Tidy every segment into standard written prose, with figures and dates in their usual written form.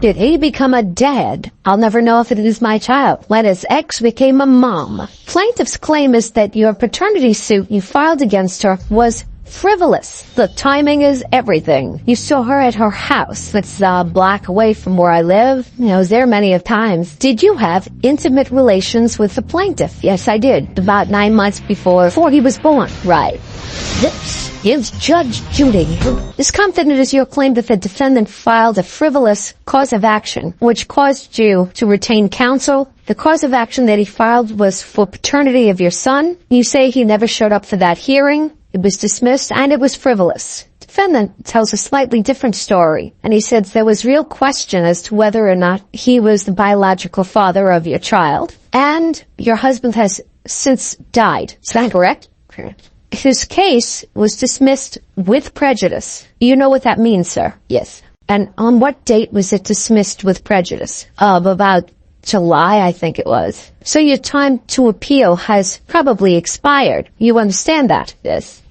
Did he become a dad? I'll never know if it is my child. When his ex became a mom. Plaintiff's claim is that your paternity suit you filed against her was frivolous. The timing is everything. You saw her at her house. It's a block away from where I live. I was there many of times. Did you have intimate relations with the plaintiff? Yes, I did. About 9 months before he was born. Right. This is Judge Judy. Ms. Compton, it is your claim that the defendant filed a frivolous cause of action, which caused you to retain counsel. The cause of action that he filed was for paternity of your son. You say he never showed up for that hearing. It was dismissed, and it was frivolous. Defendant tells a slightly different story, and he says there was real question as to whether or not he was the biological father of your child, and your husband has since died. Is that correct? Correct. His case was dismissed with prejudice. You know what that means, sir? Yes. And on what date was it dismissed with prejudice? About July, I think it was. So your time to appeal has probably expired. You understand that? Yes.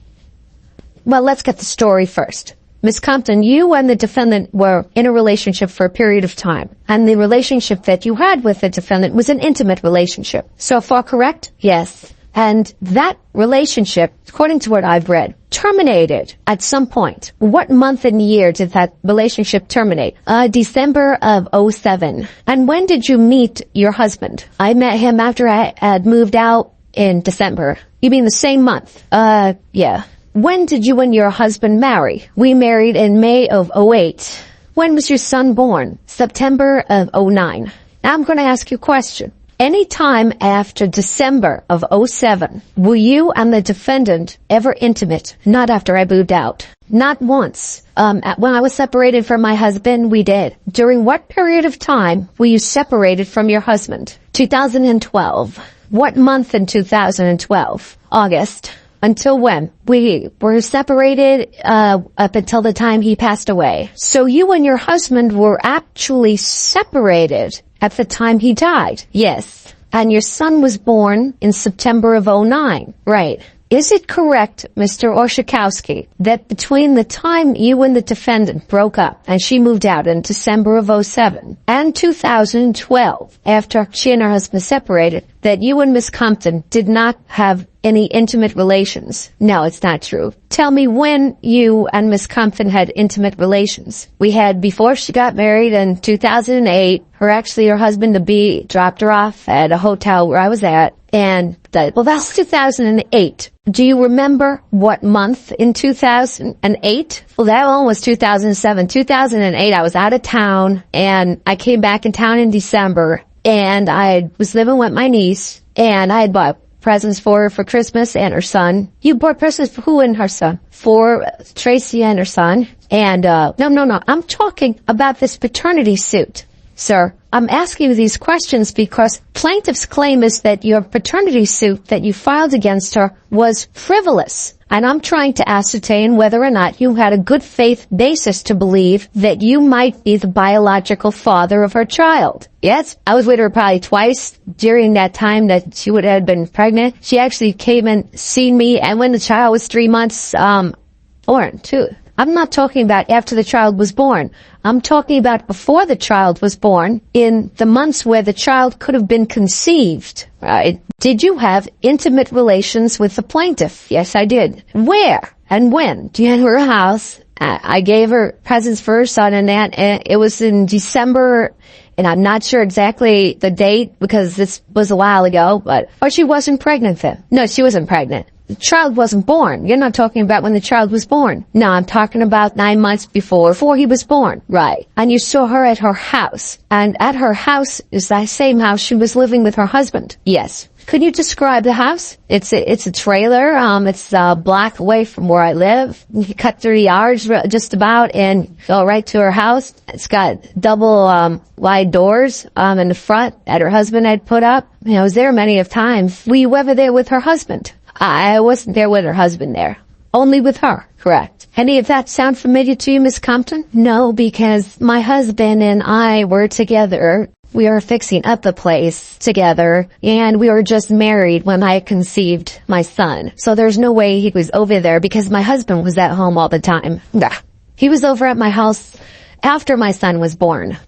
Well, let's get the story first. Ms. Compton, you and the defendant were in a relationship for a period of time, and the relationship that you had with the defendant was an intimate relationship. So far correct? Yes. And that relationship, according to what I've read, terminated at some point. What month and year did that relationship terminate? December of 2007. And when did you meet your husband? I met him after I had moved out in December. You mean the same month? Yeah. When did you and your husband marry? We married in May of 2008. When was your son born? September of 2009. Now I'm going to ask you a question. Any time after December of 2007, were you and the defendant ever intimate? Not after I moved out. Not once. When I was separated from my husband, we did. During what period of time were you separated from your husband? 2012. What month in 2012? August. Until when? We were separated up until the time he passed away. So you and your husband were actually separated at the time he died? Yes. And your son was born in September of 2009? Right. Is it correct, Mr. Oshakowski, that between the time you and the defendant broke up and she moved out in December of 2007 and 2012, after she and her husband separated, that you and Miss Compton did not have any intimate relations? No, it's not true. Tell me when you and Miss Compton had intimate relations. We had before she got married in 2008. Her husband-to-be dropped her off at a hotel where I was at. And that's 2008. Do you remember what month in 2008? Well, that one was 2007. 2008, I was out of town, and I came back in town in December, and I was living with my niece, and I had bought presents for her for Christmas and her son. You bought presents for who and her son? For Tracy and her son. And, no, I'm talking about this paternity suit. Sir, I'm asking you these questions because plaintiff's claim is that your paternity suit that you filed against her was frivolous. And I'm trying to ascertain whether or not you had a good faith basis to believe that you might be the biological father of her child. Yes, I was with her probably twice during that time that she would have been pregnant. She actually came and seen me, and when the child was 3 months, born too. I'm not talking about after the child was born. I'm talking about before the child was born, in the months where the child could have been conceived. Right? Did you have intimate relations with the plaintiff? Yes, I did. Where and when? Do you have her house? I gave her presents for her son and that. It was in December, and I'm not sure exactly the date because this was a while ago, or she wasn't pregnant then. No, she wasn't pregnant. The child wasn't born. You're not talking about when the child was born. No, I'm talking about 9 months before he was born. Right. And you saw her at her house. And at her house is that same house she was living with her husband. Yes. Could you describe the house? It's a trailer. It's a block away from where I live. You cut 3 yards just about and go right to her house. It's got double wide doors in the front that her husband had put up. I was there many of times. Were you ever there with her husband? I wasn't there with her husband there. Only with her. Correct. Any of that sound familiar to you, Miss Compton? No, because my husband and I were together. We were fixing up the place together, and we were just married when I conceived my son. So there's no way he was over there because my husband was at home all the time. He was over at my house after my son was born.